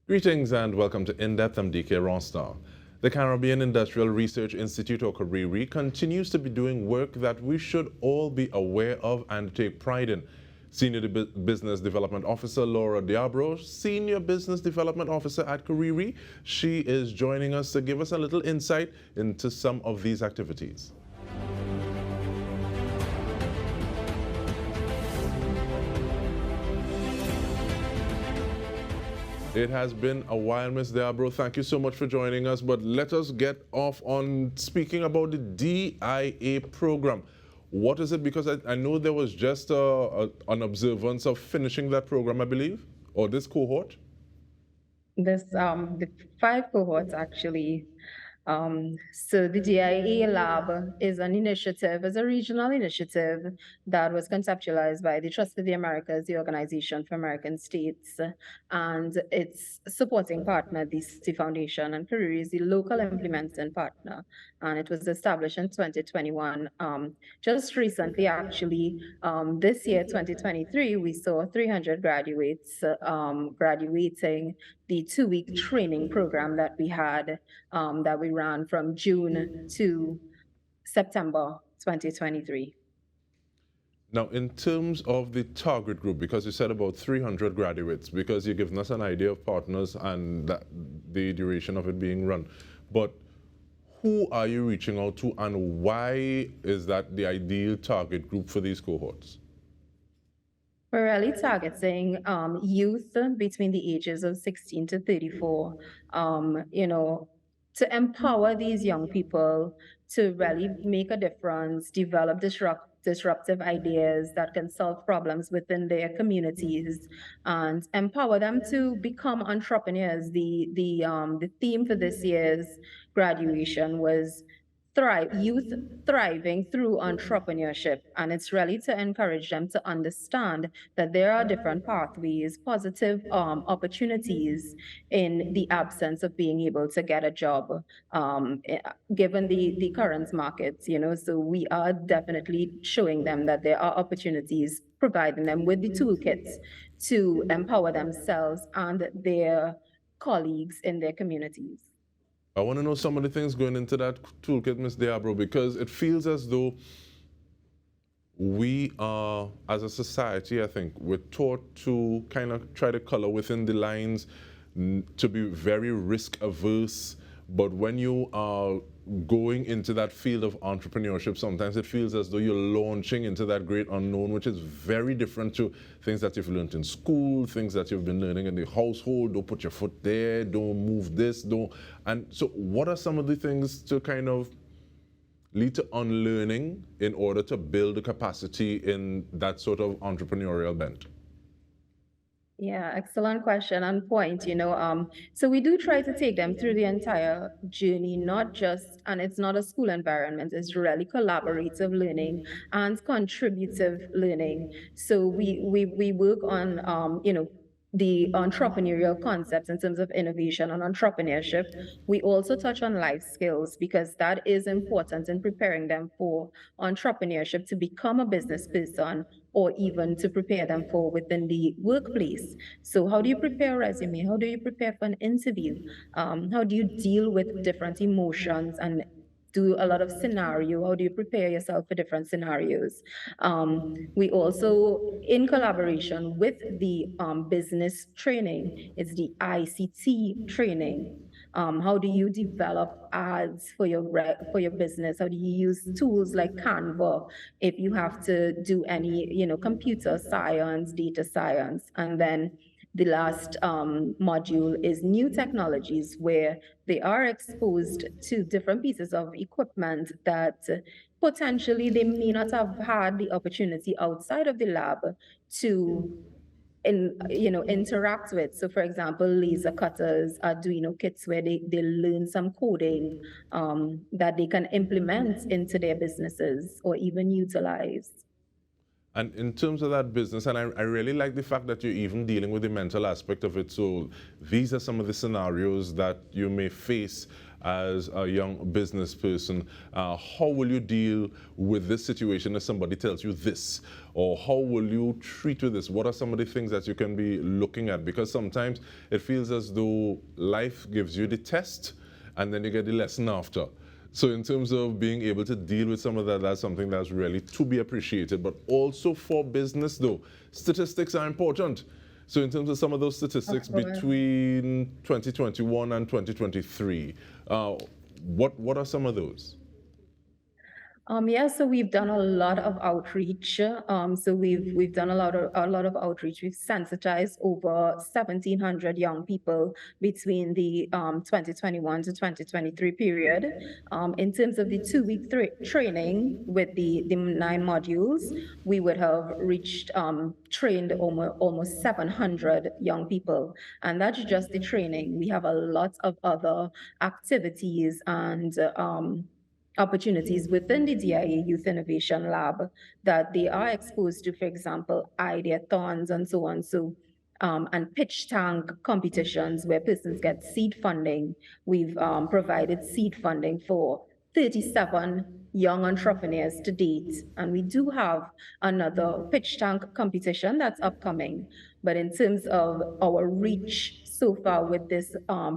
Greetings and welcome to In-Depth. I'm Dike Rostant. The Caribbean Industrial Research Institute, or CARIRI, continues to be doing work that we should all be aware of and take pride in. Senior Business Development Officer Laura Diabro, Senior Business Development Officer at CARIRI, she is joining us to give us a little insight into some of these activities. It has been a while, Ms. Diabro. Thank you so much for joining us. But let us get off on speaking about the DIA program. What is it? Because I know there was just an observance of finishing that program, I believe, or this cohort. The 5 cohorts actually. So the DIA Lab is an initiative, is a regional initiative that was conceptualized by the Trust for the Americas, the Organization for American States, and its supporting partner, the City Foundation, and CARIRI is the local implementing partner. And it was established in 2021. Just recently, actually, this year, 2023, we saw 300 graduates graduating the 2-week training program that we had, that we ran from June to September 2023. Now, in terms of the target group, because you said about 300 graduates, because you've given us an idea of partners and the duration of it being run, but who are you reaching out to and why is that the ideal target group for these cohorts? We're really targeting youth between the ages of 16 to 34, to empower these young people to really make a difference, develop disruptive ideas that can solve problems within their communities, and empower them to become entrepreneurs. The theme for this year's graduation was youth thriving through entrepreneurship. And it's really to encourage them to understand that there are different pathways, positive opportunities in the absence of being able to get a job, given the current markets, So we are definitely showing them that there are opportunities, providing them with the toolkits to empower themselves and their colleagues in their communities. I want to know some of the things going into that toolkit, Ms. Diabro, because it feels as though we are, as a society, I think, we're taught to kind of try to color within the lines, to be very risk averse. But when you are going into that field of entrepreneurship, sometimes it feels as though you're launching into that great unknown, which is very different to things that you've learned in school, things that you've been learning in the household. Don't put your foot there, don't move this, don't. And so what are some of the things to kind of lead to unlearning in order to build a capacity in that sort of entrepreneurial bent? Yeah, excellent question and point. So we do try to take them through the entire journey, not just, and it's not a school environment, it's really collaborative learning and contributive learning. So we work on, the entrepreneurial concepts in terms of innovation and entrepreneurship. We also touch on life skills because that is important in preparing them for entrepreneurship to become a business person or even to prepare them for within the workplace. So how do you prepare a resume? How do you prepare for an interview? How do you deal with different emotions and do a lot of scenario? How do you prepare yourself for different scenarios? We also, in collaboration with the business training, it's the ICT training. How do you develop ads for your business? How do you use tools like Canva if you have to do any, computer science, data science? And then the last module is new technologies, where they are exposed to different pieces of equipment that potentially they may not have had the opportunity outside of the lab to interact with. So for example, laser cutters, Arduino kits where they learn some coding that they can implement into their businesses or even utilize. And in terms of that business, and I really like the fact that you're even dealing with the mental aspect of it. So these are some of the scenarios that you may face as a young business person, how will you deal with this situation if somebody tells you this? Or how will you treat with this? What are some of the things that you can be looking at? Because sometimes it feels as though life gives you the test and then you get the lesson after. So in terms of being able to deal with some of that, that's something that's really to be appreciated. But also for business though, statistics are important. So in terms of some of those statistics between 2021 and 2023, what are some of those? Yeah, so we've done a lot of outreach. So we've done a lot of outreach. We've sensitized over 1,700 young people between the 2021 to 2023 period. In terms of the 2-week training with the 9 modules, we would have reached trained almost 700 young people, and that's just the training. We have a lot of other activities and opportunities within the DIA Youth Innovation Lab that they are exposed to, for example, ideathons and so on. So, and pitch tank competitions where persons get seed funding. We've provided seed funding for 37 young entrepreneurs to date. And we do have another pitch tank competition that's upcoming. But in terms of our reach so far with this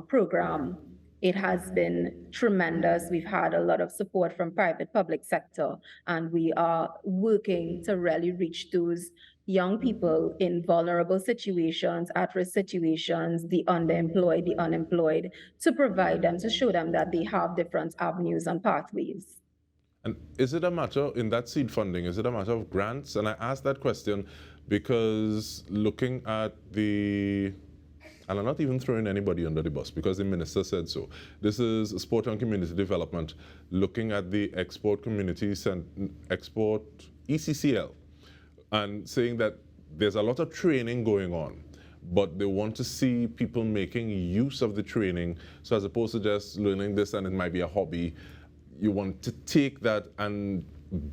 program, it has been tremendous. We've had a lot of support from private public sector, and we are working to really reach those young people in vulnerable situations, at-risk situations, the underemployed, the unemployed, to provide them, to show them that they have different avenues and pathways. And is it a matter, in that seed funding, is it a matter of grants? And I ask that question because looking at the, and I'm not even throwing anybody under the bus because the minister said so. This is Sport and Community Development looking at the export communities and export ECCL and saying that there's a lot of training going on, but they want to see people making use of the training. So as opposed to just learning this and it might be a hobby, you want to take that and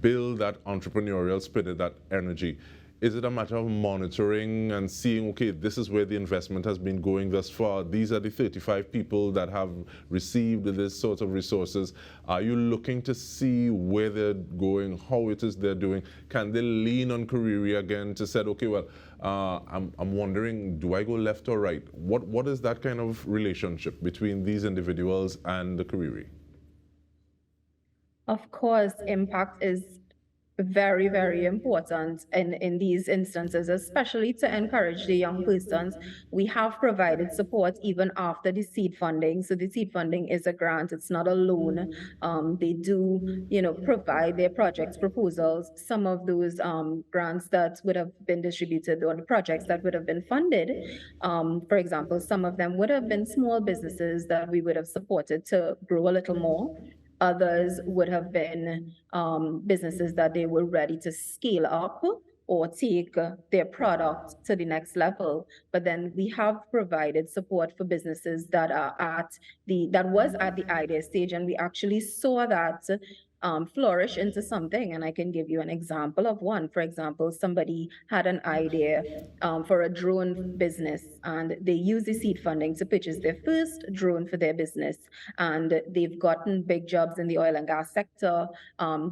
build that entrepreneurial spirit, that energy. Is it a matter of monitoring and seeing, okay, this is where the investment has been going thus far. These are the 35 people that have received this sort of resources. Are you looking to see where they're going, how it is they're doing? Can they lean on CARIRI again to say, okay, well, I'm wondering, do I go left or right? What is that kind of relationship between these individuals and the CARIRI? Of course, impact is very, very important in these instances, especially to encourage the young persons. We have provided support even after the seed funding. So the seed funding is a grant, it's not a loan. They do, provide their projects proposals. Some of those grants that would have been distributed or the projects that would have been funded, for example, some of them would have been small businesses that we would have supported to grow a little more. Others would have been businesses that they were ready to scale up or take their product to the next level. But then we have provided support for businesses that are that was at the idea stage, and we actually saw that flourish into something. And I can give you an example of one. For example, somebody had an idea for a drone business, and they used the seed funding to purchase their first drone for their business. And they've gotten big jobs in the oil and gas sector.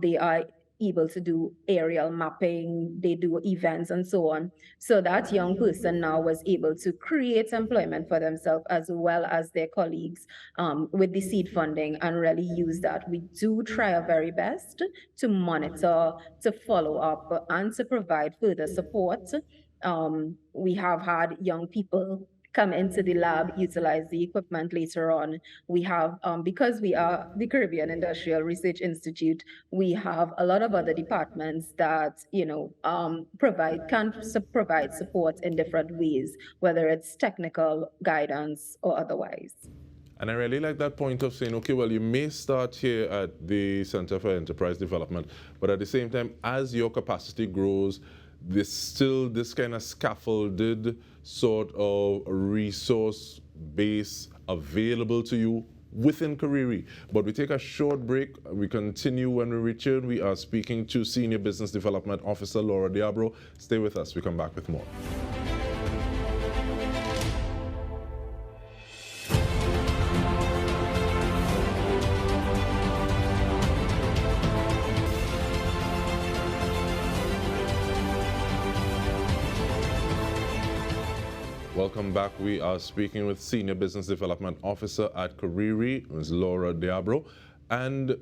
They are able to do aerial mapping, they do events and so on. So that young person now was able to create employment for themselves as well as their colleagues with the seed funding, and really use that. We do try our very best to monitor, to follow up, and to provide further support. We have had young people come into the lab, utilize the equipment later on. We have, because we are the Caribbean Industrial Research Institute, we have a lot of other departments that, can provide support in different ways, whether it's technical guidance or otherwise. And I really like that point of saying, okay, well, you may start here at the Center for Enterprise Development, but at the same time, as your capacity grows, there's still this kind of scaffolded sort of resource base available to you within CARIRI. But we take a short break. We continue when we return. We are speaking to Senior Business Development Officer Laura Diabro. Stay with us. We come back with more. welcome back. We are speaking with Senior Business Development Officer at CARIRI, Ms. Laura Diabro. And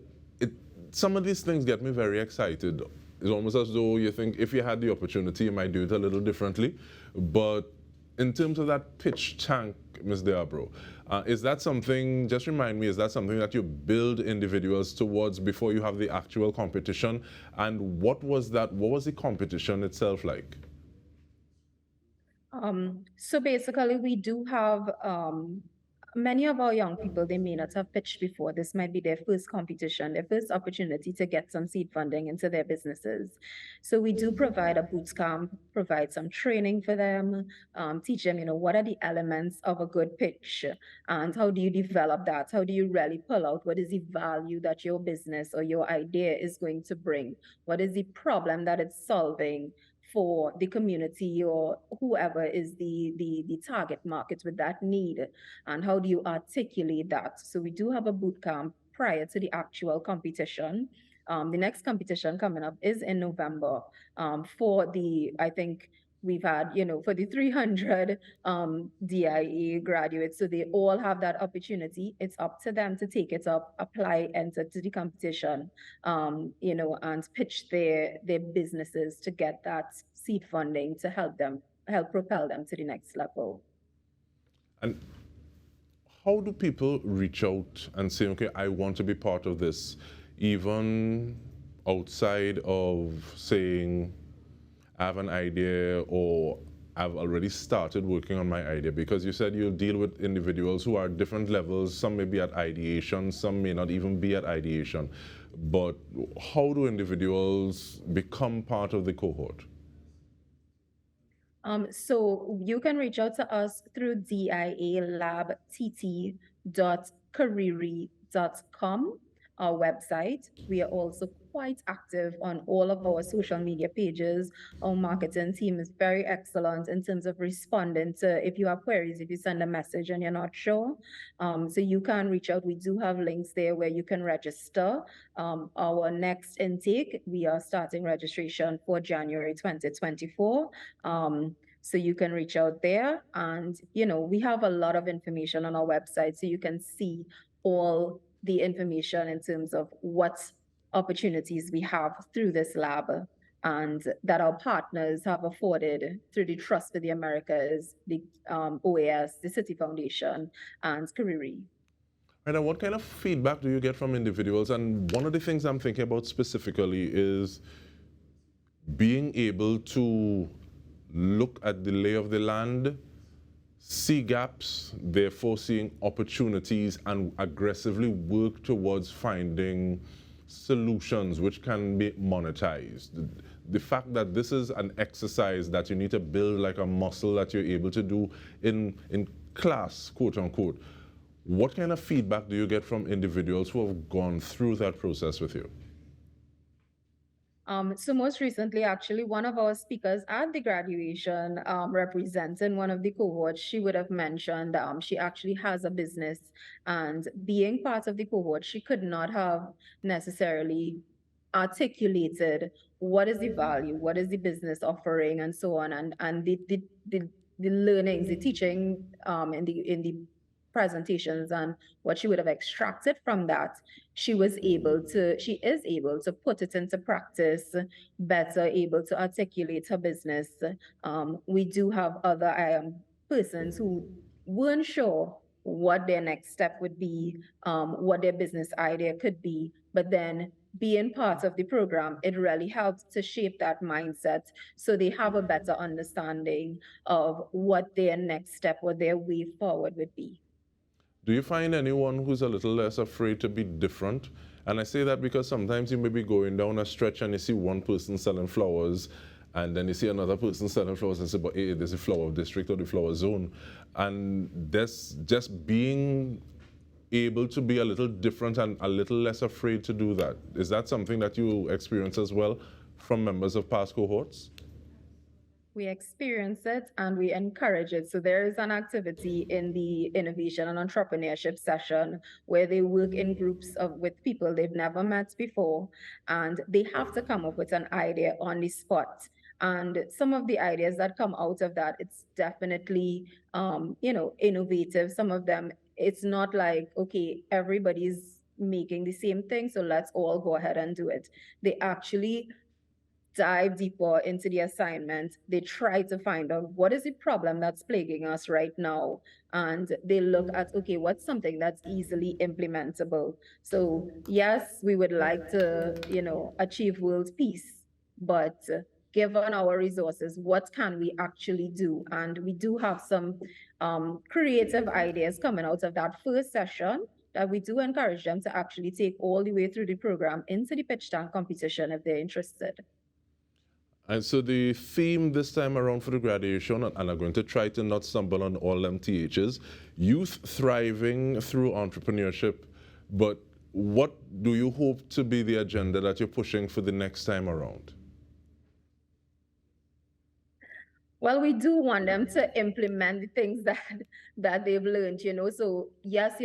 some of these things get me very excited. It's almost as though you think if you had the opportunity, you might do it a little differently. But in terms of that pitch tank, Ms. Diabro, is that something, just remind me, is that something that you build individuals towards before you have the actual competition? And what was the competition itself like? So basically, we do have many of our young people, they may not have pitched before. This might be their first competition, their first opportunity to get some seed funding into their businesses. So we do provide a boot camp, provide some training for them, teach them, what are the elements of a good pitch and how do you develop that? How do you really pull out what is the value that your business or your idea is going to bring? What is the problem that it's solving for the community or whoever is the target market with that need, and how do you articulate that? So we do have a boot camp prior to the actual competition. The next competition coming up is in November for I think we've had, for the 300 DIA graduates. So they all have that opportunity. It's up to them to take it up, apply, enter to the competition, and pitch their businesses to get that seed funding to help propel them to the next level. And how do people reach out and say, okay, I want to be part of this, even outside of saying, I have an idea or I've already started working on my idea? Because you said you'll deal with individuals who are at different levels. Some may be at ideation, some may not even be at ideation. But how do individuals become part of the cohort? So you can reach out to us through dialabtt.cariri.com, our website. We are also quite active on all of our social media pages. Our marketing team is very excellent in terms of responding to if you have queries, if you send a message and you're not sure. So you can reach out. We do have links there where you can register. Our next intake, we are starting registration for January 2024. So you can reach out there, and we have a lot of information on our website, so you can see all the information in terms of what opportunities we have through this lab and that our partners have afforded through the Trust for the Americas, the OAS, the City Foundation, and CARIRI. Right, and what kind of feedback do you get from individuals? And one of the things I'm thinking about specifically is being able to look at the lay of the land, see gaps, therefore seeing opportunities, and aggressively work towards finding solutions which can be monetized. The fact that this is an exercise that you need to build like a muscle that you're able to do in class, quote unquote. What kind of feedback do you get from individuals who have gone through that process with you? So most recently, actually, one of our speakers at the graduation representing one of the cohorts, she would have mentioned she actually has a business, and being part of the cohort, she could not have necessarily articulated what is the value, what is the business offering, and so on, and the learnings, the teaching in the presentations and what she would have extracted from that, she is able to put it into practice, better able to articulate her business. We do have other persons who weren't sure what their next step would be, what their business idea could be, but then being part of the program, it really helps to shape that mindset so they have a better understanding of what their next step or their way forward would be. Do you find anyone who's a little less afraid to be different? And I say that because sometimes you may be going down a stretch and you see one person selling flowers, and then you see another person selling flowers and say, but hey, there's a flower district or the flower zone. And that's just being able to be a little different and a little less afraid to do that. Is that something that you experience as well from members of past cohorts? We experience it and we encourage it. So there is an activity in the innovation and entrepreneurship session where they work in groups with people they've never met before, and they have to come up with an idea on the spot. And some of the ideas that come out of that, it's definitely, innovative. Some of them, it's not like, okay, everybody's making the same thing, so let's all go ahead and do it. They actually dive deeper into the assignment. They try to find out what is the problem that's plaguing us right now. And they look at, okay, what's something that's easily implementable? So yes, we would like to, achieve world peace, but given our resources, what can we actually do? And we do have some creative ideas coming out of that first session that we do encourage them to actually take all the way through the program into the pitch tank competition if they're interested. And so the theme this time around for the graduation, and I'm going to try to not stumble on all them THs, youth thriving through entrepreneurship. But what do you hope to be the agenda that you're pushing for the next time around? Well, we do want them to implement the things that they've learned, So yes,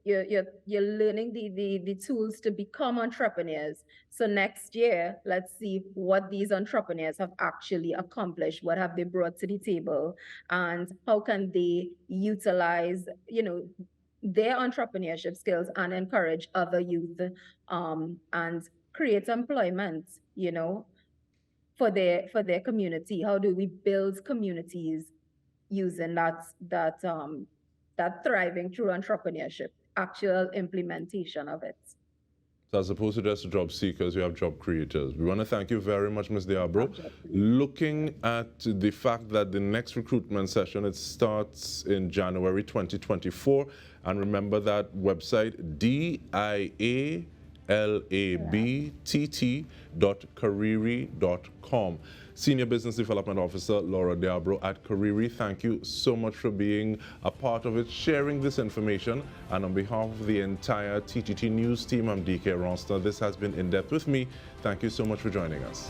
you're learning the tools to become entrepreneurs. So next year, let's see what these entrepreneurs have actually accomplished. What have they brought to the table, and how can they utilize, their entrepreneurship skills and encourage other youth, and create employment, for their community. How do we build communities using that thriving through entrepreneurship, actual implementation of it? So as opposed to just job seekers, we have job creators. We want to thank you very much, Ms. Diabro. Looking at the fact that the next recruitment session, it starts in January 2024. And remember that website, dialabtt.cariri.com. Senior Business Development Officer Laura Diabro at CARIRI, thank you so much for being a part of it, sharing this information. And on behalf of the entire TTT News team, I'm Dike Rostant. This has been In Depth with me. Thank you so much for joining us.